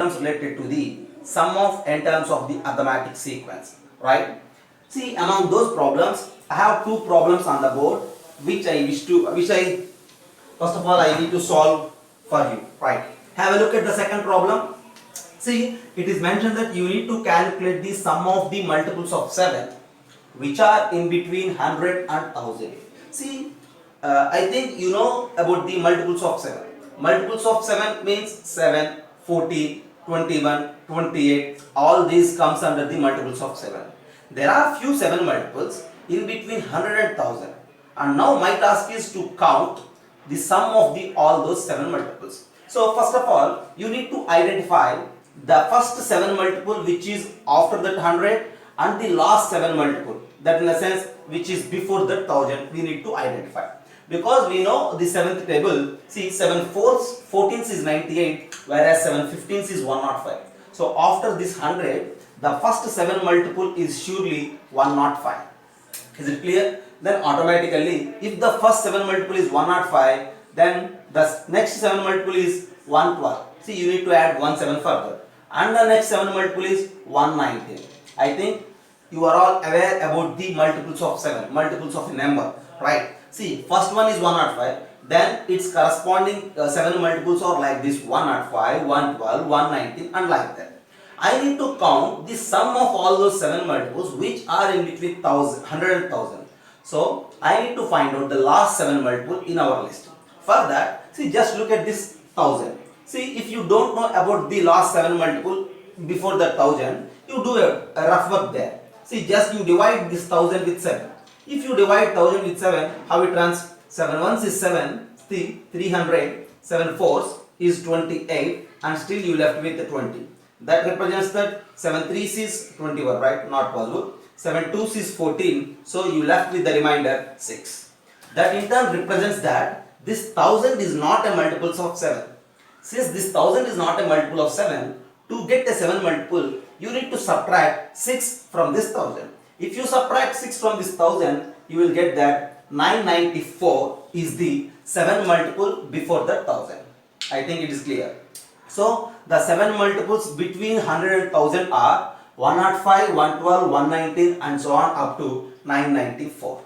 terms related to the sum of n terms of the arithmetic sequence, right? See, among those problems, I have two problems on the board which first of all I need to solve for you, right? Have a look at the second problem. See, it is mentioned that you need to calculate the sum of the multiples of 7 which are in between 100 and 1000. See, I think you know about the multiples of 7. Multiples of 7 means 7, 14, 21, 28. All these comes under the multiples of 7. There are few 7 multiples in between 100 and 1000. And now my task is to count the sum of the all those 7 multiples. So first of all, you need to identify the first 7 multiple which is after that 100 and the last 7 multiple, that in a sense which is before that 1000, we need to identify. Because we know the 7th table, see 7 fourths, 14th is 98, whereas 7 15th is 105. So after this 100, the first 7 multiple is surely 105. Is it clear? Then automatically, if the first 7 multiple is 105, then the next 7 multiple is 112. See, you need to add 1 7 further. And the next 7 multiple is 119. I think you are all aware about the multiples of 7, multiples of a number, right? See, first one is 105, then its corresponding 7 multiples are like this: 105, 112, 119 and like that. I need to count the sum of all those 7 multiples which are in between 100 and 1000. So, I need to find out the last 7 multiple in our list. For that, see, just look at this 1000. See, if you don't know about the last 7 multiple before the 1000, you do a rough work there. See, just you divide this 1000 with 7. If you divide 1000 with 7, how it runs? 7 ones is 7, 300, 7 fours is 28, and still you left with the 20. That represents that 7 threes is 21, right? Not possible. 7 twos is 14, so you left with the remainder 6. That in turn represents that this 1000 is not a multiple of 7. Since this 1000 is not a multiple of 7, to get a 7 multiple, you need to subtract 6 from this 1000. If you subtract 6 from this 1000, you will get that 994 is the 7 multiple before the 1000. I think it is clear. So, the 7 multiples between 100 and 1000 are 105, 112, 119 and so on up to 994.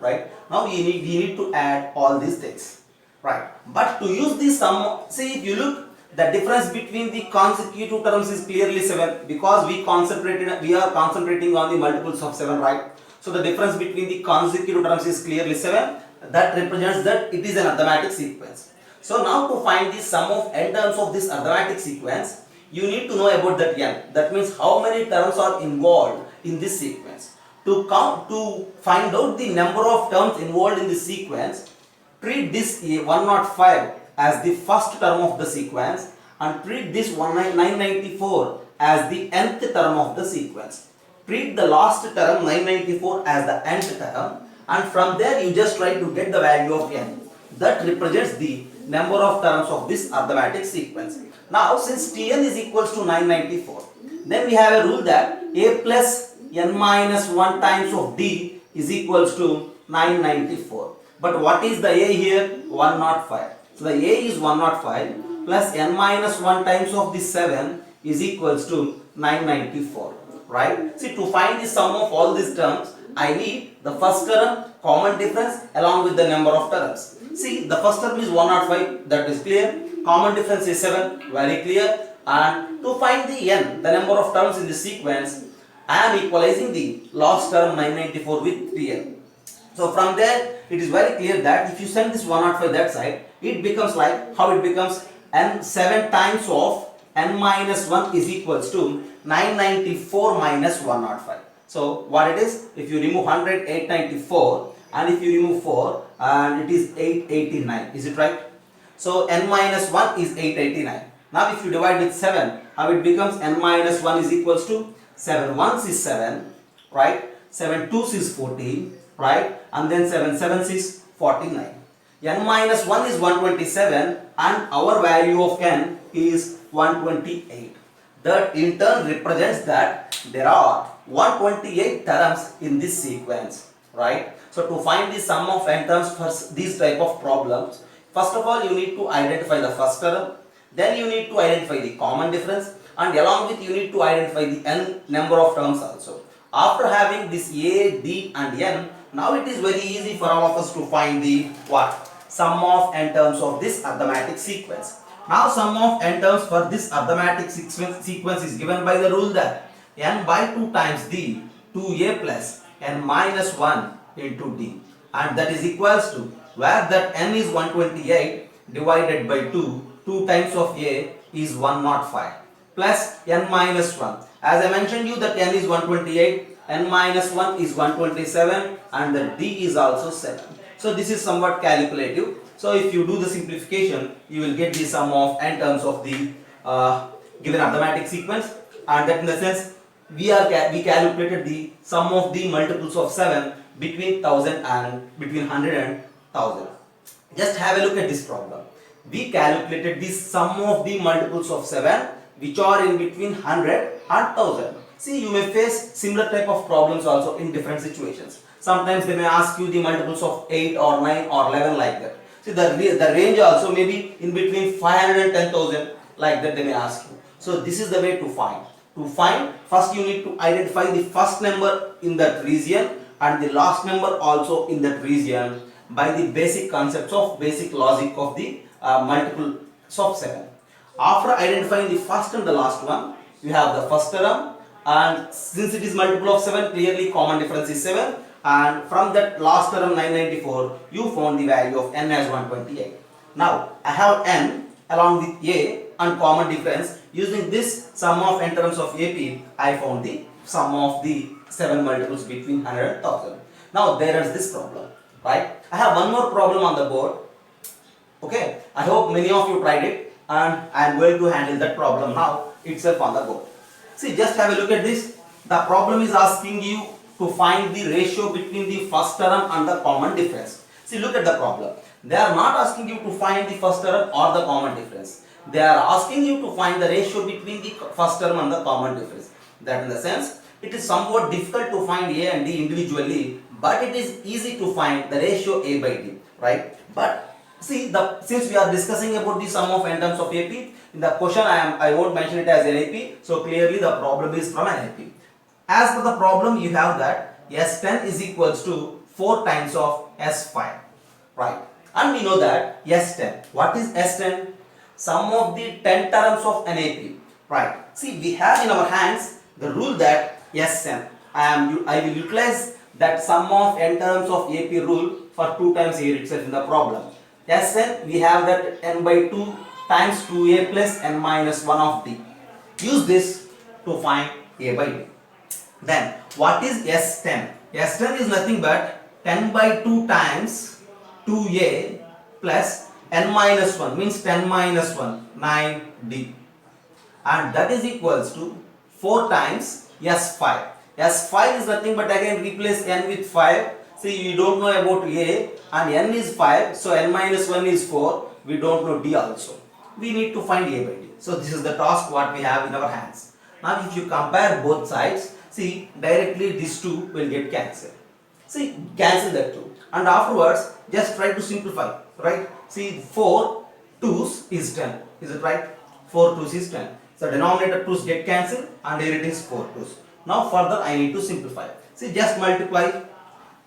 Right? Now, we need to add all these things. Right? But to use the sum, see, if you look, the difference between the consecutive terms is clearly 7 because we are concentrating on the multiples of 7, right? So the difference between the consecutive terms is clearly 7. That represents that it is an arithmetic sequence. So now to find the sum of n terms of this arithmetic sequence, you need to know about that n. That means how many terms are involved in this sequence. To find out the number of terms involved in this sequence, treat this 105 as the first term of the sequence and treat this 994 as the nth term of the sequence. Treat the last term 994 as the nth term, and from there you just try to get the value of n. That represents the number of terms of this arithmetic sequence. Now since Tn is equals to 994, then we have a rule that a plus n minus 1 times of d is equals to 994. But what is the a here? 105. So the a is 105 plus n minus 1 times of this 7 is equals to 994. Right? See, to find the sum of all these terms, I need the first term, common difference along with the number of terms. See, the first term is 105, that is clear. Common difference is 7, very clear. And to find the n, the number of terms in the sequence, I am equalizing the last term 994 with Tn. So from there, it is very clear that if you send this 105 that side, it becomes like how it becomes n 7 times of n minus 1 is equals to 994 minus 105. So what it is, if you remove 100, 894, and if you remove 4, and it is 889. Is it right? So n minus 1 is 889. Now if you divide with 7, how it becomes n minus 1 is equals to 7 ones is 7, right? 7 twos is 14, right? And then 7 sevens is 49. N minus 1 is 127 and our value of n is 128. That in turn represents that there are 128 terms in this sequence, right? So to find the sum of n terms for these type of problems, first of all you need to identify the first term, then you need to identify the common difference, and along with you need to identify the n number of terms also. After having this a, d and n, now it is very easy for all of us to find the what? Sum of n terms of this arithmetic sequence. Now sum of n terms for this arithmetic sequence is given by the rule that n by 2 times d 2a plus n minus 1 into d, and that is equals to, where that n is 128 divided by 2 times of a is 105 plus n minus 1. As I mentioned you that n is 128, n minus 1 is 127 and the d is also 7. So this is somewhat calculative. So if you do the simplification, you will get the sum of n terms of the given arithmetic sequence, and that in the sense we calculated the sum of the multiples of 7 between 1000 and between 100 and 1000. Just have a look at this problem. We calculated the sum of the multiples of 7 which are in between 100 and 1000. See, you may face similar type of problems also in different situations. Sometimes they may ask you the multiples of 8 or 9 or 11 like that. See, the range also may be in between 500 and 10,000 like that they may ask you. So this is the way to find. To find, first you need to identify the first number in that region and the last number also in that region by the basic concepts of basic logic of the multiples of 7. After identifying the first and the last one, you have the first term, and since it is multiple of 7, clearly common difference is 7, and from that last term 994, you found the value of n as 128. Now I have n along with a and common difference. Using this sum of n terms of AP, I found the sum of the 7 multiples between 100 and 1000. Now there is this problem, right? I have one more problem on the board. Okay, I hope many of you tried it, and I am going to handle that problem now itself on the board. See, just have a look at this. The problem is asking you to find the ratio between the first term and the common difference. See, look at the problem. They are not asking you to find the first term or the common difference. They are asking you to find the ratio between the first term and the common difference. That in the sense, it is somewhat difficult to find a and d individually, but it is easy to find the ratio a by d, right? But see, since we are discussing about the sum of n terms of AP, in the question I won't mention it as NAP, so clearly the problem is from NAP. As per the problem, you have that S10 is equals to 4 times of S5, right? And we know that S10, what is S10? Sum of the 10 terms of NAP, right? See, we have in our hands the rule that S10, I will utilize that sum of n terms of AP rule for 2 times here itself in the problem. Sn, we have that n by 2 times 2a plus n minus 1 of d. Use this to find a by d. Then what is S10? S10 is nothing but 10 by 2 times 2a plus n minus 1, means 10 minus 1, 9d, and that is equals to 4 times S5. S5 is nothing but again replace n with 5. See, we don't know about a and n is 5, so n minus 1 is 4. We don't know d also. We need to find a by d. So this is the task what we have in our hands. Now if you compare both sides, see, directly these two will get cancelled. See, cancel that two, and afterwards just try to simplify, right? See, 4 2's is 10, is it right? 4 2's is 10. So denominator 2's get cancelled and here it is 4 2's. Now further I need to simplify. See, just multiply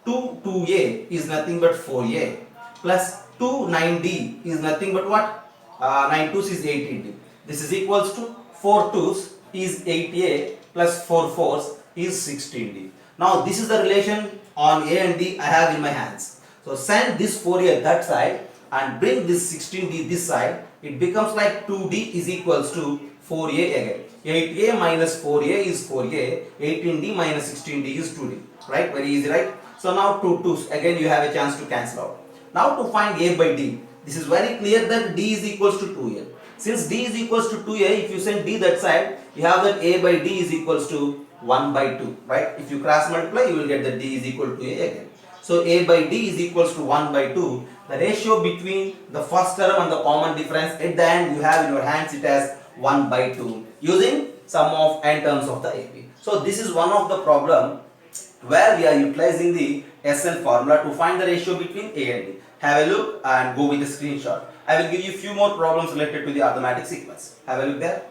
2a is nothing but 4a plus 9d is nothing but what? 9 2's is 18d. This is equals to 4 2's is 8a plus 4 4's is 16d. Now this is the relation on a and d I have in my hands. So send this 4a that side and bring this 16d this side. It becomes like 2d is equals to 4a again. 8a minus 4a is 4a. 18d minus 16d is 2d. Right? Very easy, right? So now 2 2's again you have a chance to cancel out. Now to find a by d, this is very clear that d is equals to 2a. Since d is equals to 2a, if you send d that side, you have that a by d is equals to 1 by 2, right? If you cross multiply, you will get that d is equal to a again. So a by d is equals to 1 by 2. The ratio between the first term and the common difference at the end you have in your hands it as 1 by 2 using sum of n terms of the AP. So this is one of the problem where we are utilizing the SN formula to find the ratio between A and D. Have a look and go with the screenshot. I will give you few more problems related to the arithmetic sequence. Have a look there.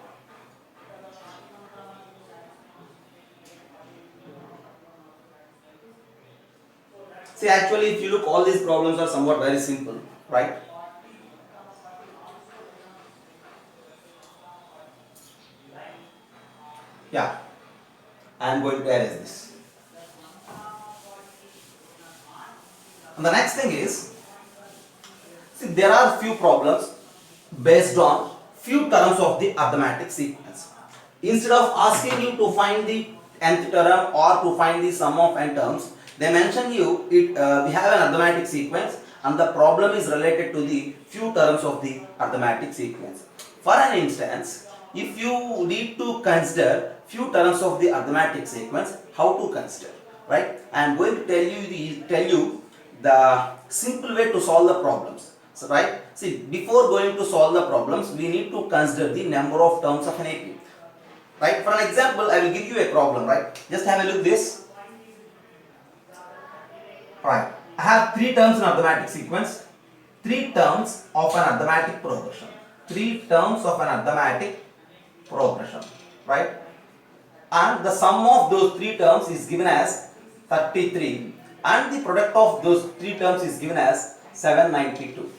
See, actually, if you look, all these problems are somewhat very simple, right? Yeah, I am going to erase this. And the next thing is, see, there are few problems based on few terms of the arithmetic sequence. Instead of asking you to find the nth term or to find the sum of n terms, they mention you we have an arithmetic sequence and the problem is related to the few terms of the arithmetic sequence. For an instance, if you need to consider few terms of the arithmetic sequence, how to consider, right? I am going to tell you the simple way to solve the problems. So, right? See, before going to solve the problems, we need to consider the number of terms of an AP. Right? For an example, I will give you a problem, right? Just have a look this. Right. I have three terms in arithmetic sequence, three terms of an arithmetic progression. Three terms of an arithmetic progression. Right? And the sum of those three terms is given as 33 and the product of those three terms is given as 792.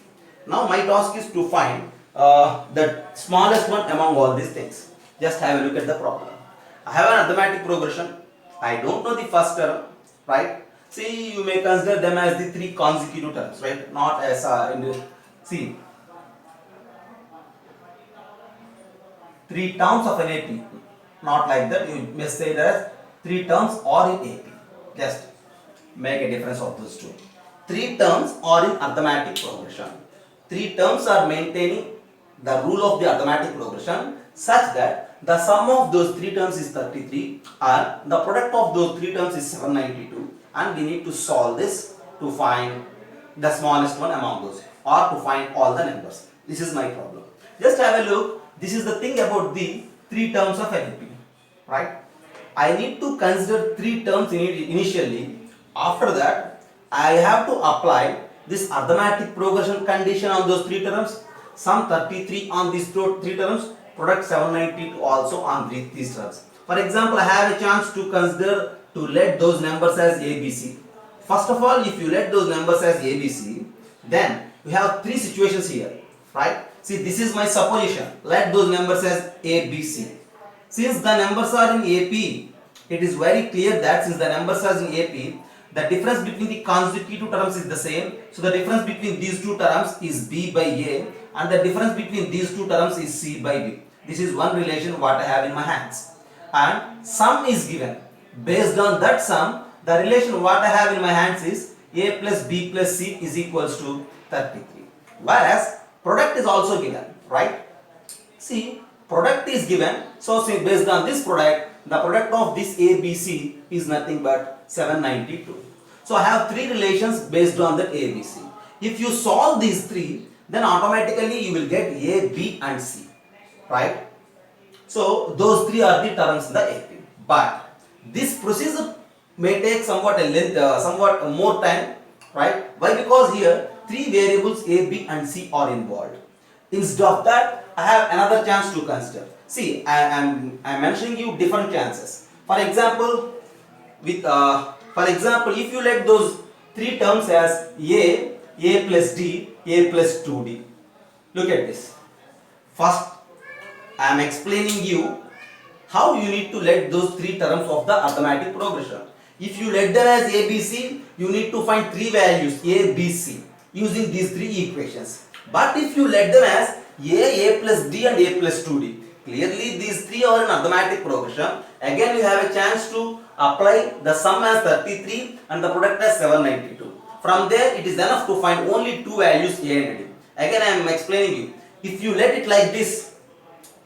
Now my task is to find the smallest one among all these things. Just have a look at the problem. I have an arithmetic progression. I don't know the first term, right? See, you may consider them as the three consecutive terms, right? Not as see, three terms of an AP. Not like that. You may say that as three terms or in AP. Just make a difference of those two. Three terms are in arithmetic progression. Three terms are maintaining the rule of the arithmetic progression such that the sum of those three terms is 33 and the product of those three terms is 792, and we need to solve this to find the smallest one among those or to find all the numbers. This is my problem. Just have a look. This is the thing about the three terms of NP, right? I need to consider three terms initially. After that, I have to apply this arithmetic progression condition on those three terms, sum 33 on these three terms, product 792 also on these terms. For example, I have a chance to consider to let those numbers as ABC. First of all, if you let those numbers as ABC, then we have three situations here, right? See, this is my supposition. Let those numbers as ABC. Since the numbers are in AP, it is very clear that since the numbers are in AP, the difference between the consecutive terms is the same. So the difference between these two terms is B by A and the difference between these two terms is C by B. This is one relation what I have in my hands. And sum is given. Based on that sum, the relation what I have in my hands is A plus B plus C is equals to 33. Whereas product is also given, right? See, product is given. So based on this product, the product of this ABC is nothing but 792. So I have three relations based on that ABC. If you solve these three, then automatically you will get A, B and C, right? So those three are the terms in the AP. But this procedure may take somewhat more time, right? Why? Because here three variables A, B and C are involved. Instead of that, I have another chance to consider. See, I am mentioning you different chances. For example, if you let those three terms as A plus D, A plus 2D. Look at this. First, I am explaining you how you need to let those three terms of the arithmetic progression. If you let them as ABC, you need to find three values A, B, C using these three equations. But if you let them as A plus D and A plus 2D, clearly these three are in arithmetic progression. Again you have a chance to apply the sum as 33 and the product as 792. From there it is enough to find only two values A and D. Again I am explaining you. If you let it like this,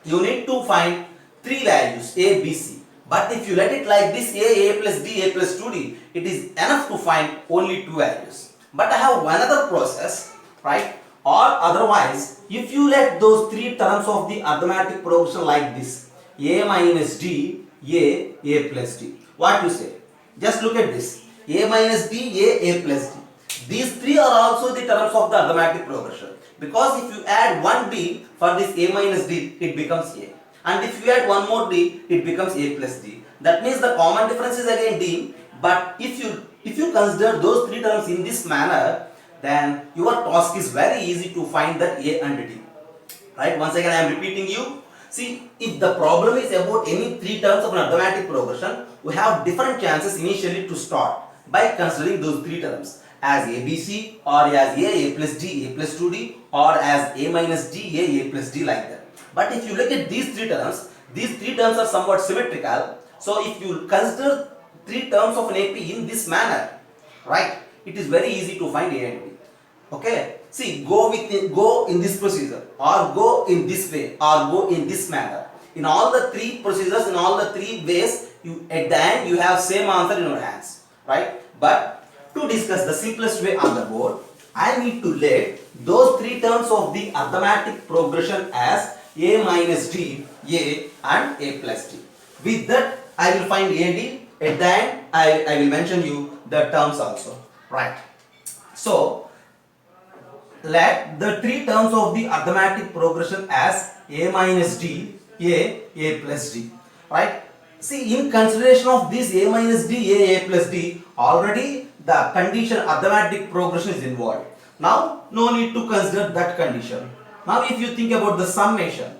you need to find three values A, B, C. But if you let it like this A plus D, A plus 2D, it is enough to find only two values. But I have another process, right? Or otherwise, if you let those three terms of the arithmetic progression like this, A minus D, A plus D. What you say? Just look at this. A minus D, A plus D. These three are also the terms of the arithmetic progression. Because if you add one D for this A minus D, it becomes A. And if you add one more D, it becomes A plus D. That means the common difference is again D. But if you If you consider those three terms in this manner, then your task is very easy to find that A and D. Right? Once again, I am repeating you. See, if the problem is about any three terms of an arithmetic progression, we have different chances initially to start by considering those three terms as ABC, or as A plus D, A plus 2D, or as A minus D, A plus D, like that. But if you look at these three terms are somewhat symmetrical. So if you consider three terms of an AP in this manner, right, it is very easy to find A and B. Okay, see, go in this procedure, or go in this way, or go in this manner. In all the three procedures, in all the three ways, you at the end you have same answer in your hands, right? But to discuss the simplest way on the board, I need to let those three terms of the arithmetic progression as A minus D, A and A plus D. With that, I will find AD. At the end, I will mention you the terms also, right? So let the three terms of the arithmetic progression as A minus D, A plus D, right? See, in consideration of this A minus D, A plus D, already the condition arithmetic progression is involved. Now, no need to consider that condition. Now, if you think about the summation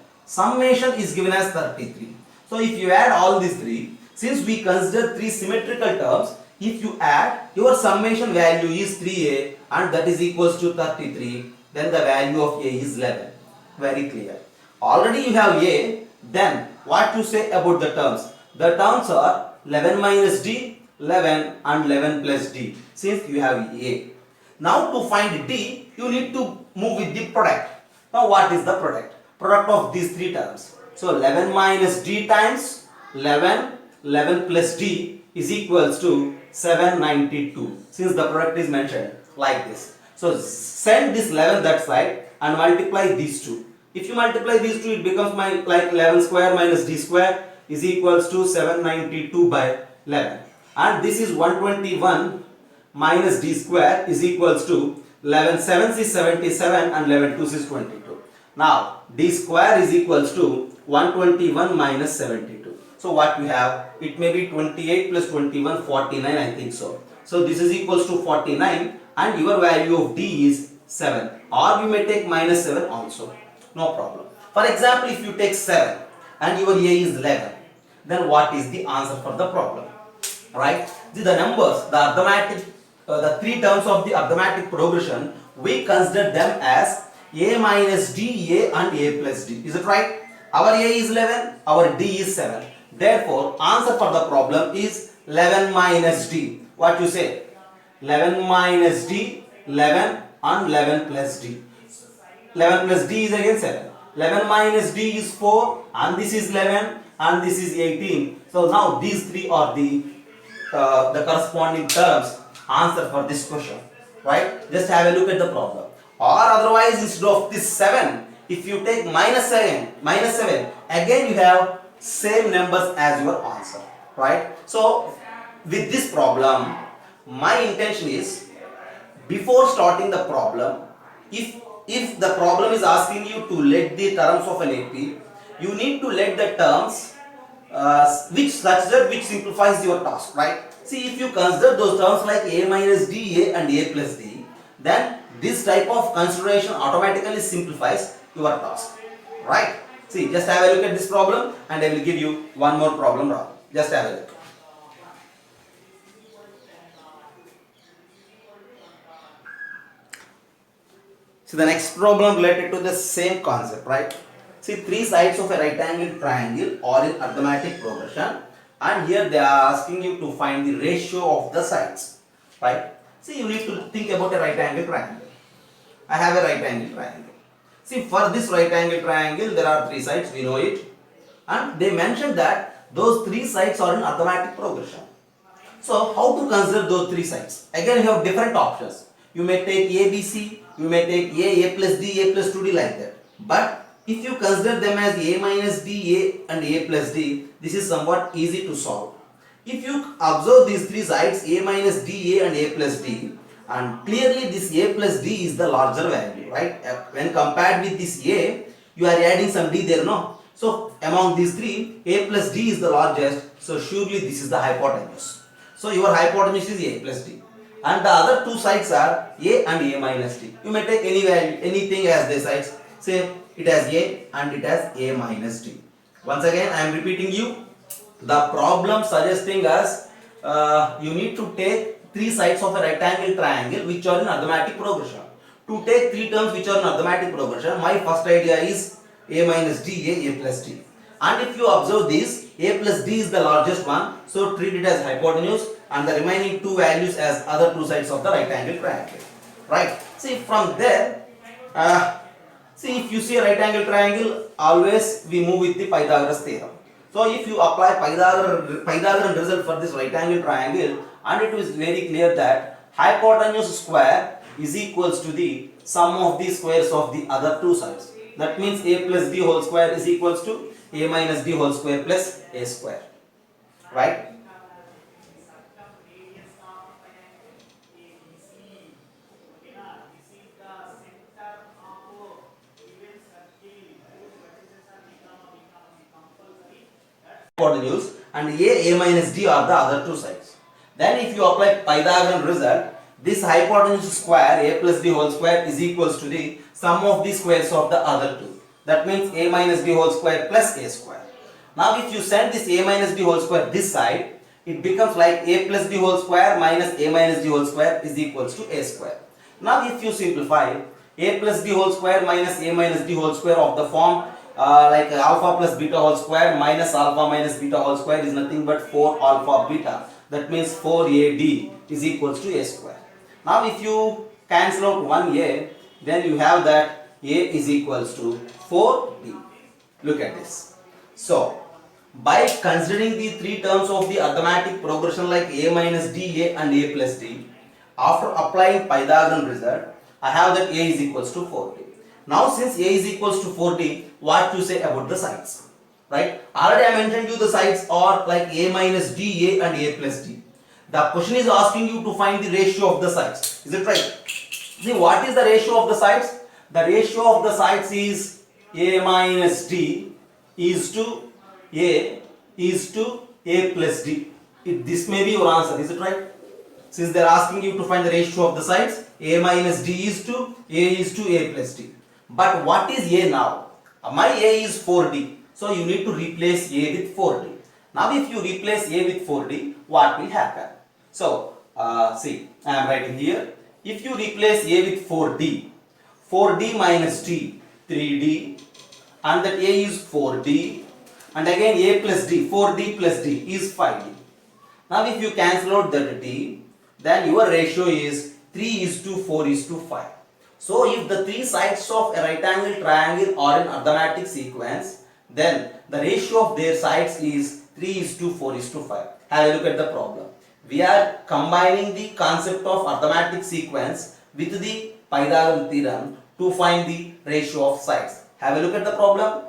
is given as 33. So, if you add all these three, since we consider three symmetrical terms, if you add, your summation value is 3A and that is equals to 33, then the value of A is 11. Very clear. Already you have A, then what to say about the terms? The terms are 11 minus D, 11 and 11 plus D, since you have A. Now to find D, you need to move with the product. Now what is the product? Product of these three terms. So 11 minus D times 11, 11 plus D is equals to 792, since the product is mentioned like this. So send this 11 that side and multiply these two. If you multiply these two, it becomes like 11 square minus D square is equals to 792 by 11. And this is 121 minus D square is equals to 11 7s is 77 and 11 2s is 22. Now D square is equals to 121 minus 72. So what we have, it may be 28 plus 21, 49, I think so. So this is equals to 49 and your value of D is 7, or you may take minus 7 also, no problem. For example, if you take 7 and your A is 11, then what is the answer for the problem, right? The numbers, the arithmetic, the three terms of the arithmetic progression, we consider them as A minus D, A and A plus D. Is it right? Our A is 11, our D is 7. Therefore, answer for the problem is 11 minus D. What you say? 11 minus D, 11 and 11 plus D. 11 plus D is again 7. 11 minus D is 4 and this is 11 and this is 18. So now these three are the corresponding terms. Answer for this question, right? Just have a look at the problem. Or otherwise, instead of this 7, if you take minus 7, again you have same numbers as your answer, right? So with this problem, my intention is, before starting the problem, if the problem is asking you to let the terms of an AP, you need to let the terms which simplifies your task, right? See, if you consider those terms like A minus D, A and A plus D, then this type of consideration automatically simplifies your task, right? See, just have a look at this problem and I will give you one more problem now. Just have a look. So the next problem related to the same concept, right? See, three sides of a right angle triangle are in arithmetic progression, and here they are asking you to find the ratio of the sides, right? See, you need to think about a right angle triangle. I have a right angle triangle. See, for this right angle triangle, there are three sides, we know it. And they mentioned that those three sides are in arithmetic progression. So, how to consider those three sides? Again, you have different options. You may take ABC, you may take A plus D, A plus 2D, like that. But if you consider them as A minus D, A and A plus D, this is somewhat easy to solve. If you observe these three sides, A minus D, A and A plus D, and clearly this A plus D is the larger value, right? When compared with this A, you are adding some D there, no? So among these three, A plus D is the largest, so surely this is the hypotenuse. So your hypotenuse is a plus d. And the other two sides are a and a minus d. You may take any value, anything as the sides. Say it has a and it has a minus d. Once again, I am repeating you. The problem suggesting us you need to take three sides of a rectangle triangle which are in arithmetic progression. To take three terms which are in arithmetic progression, my first idea is a minus d, a plus d. And if you observe this, a plus d is the largest one, so treat it as hypotenuse and the remaining two values as other two sides of the rectangle triangle. Right? See, from there, see, if you see a right angle triangle, always we move with the Pythagoras theorem. So if you apply Pythagorean result for this right angle triangle, and it is very clear that hypotenuse square is equals to the sum of the squares of the other two sides. That means a plus d whole square is equals to a minus d whole square plus a square. Right? Hypotenuse and a minus d are the other two sides. Then if you apply Pythagorean result, this hypotenuse square a plus d whole square is equals to the sum of the squares of the other two. That means a minus d whole square plus a square. Now if you send this a minus d whole square this side, it becomes like a plus d whole square minus a minus d whole square is equals to a square. Now if you simplify, a plus d whole square minus a minus d whole square of the form like alpha plus beta whole square minus alpha minus beta whole square is nothing but 4 alpha beta. That means 4ad is equals to a square. Now if you cancel out 1a, then you have that a is equals to 4d. Look at this. So by considering the three terms of the arithmetic progression like a minus d, a and a plus d, after applying Pythagorean result, I have that a is equals to 4d. Now since a is equals to 4d, what to say about the sides? Right? Already I mentioned you the sides are like a minus d, a and a plus d. The question is asking you to find the ratio of the sides. Is it right? See, what is the ratio of the sides? The ratio of the sides is a minus d is to a plus d. This may be your answer. Is it right? Since they are asking you to find the ratio of the sides, a minus d is to a plus d. But what is a now? My a is 4d. So you need to replace a with 4d. Now if you replace a with 4d, what will happen? So see, I am writing here. If you replace a with 4d, 4d minus d, 3d, and that a is 4d, and again a plus d, 4d plus d is 5d. Now if you cancel out that d, then your ratio is 3 is to 4 is to 5. So if the three sides of a right angle triangle are in arithmetic sequence, then the ratio of their sides is 3 is to 4 is to 5. Have a look at the problem. We are combining the concept of arithmetic sequence with the Pythagorean theorem to find the ratio of sides. Have a look at the problem.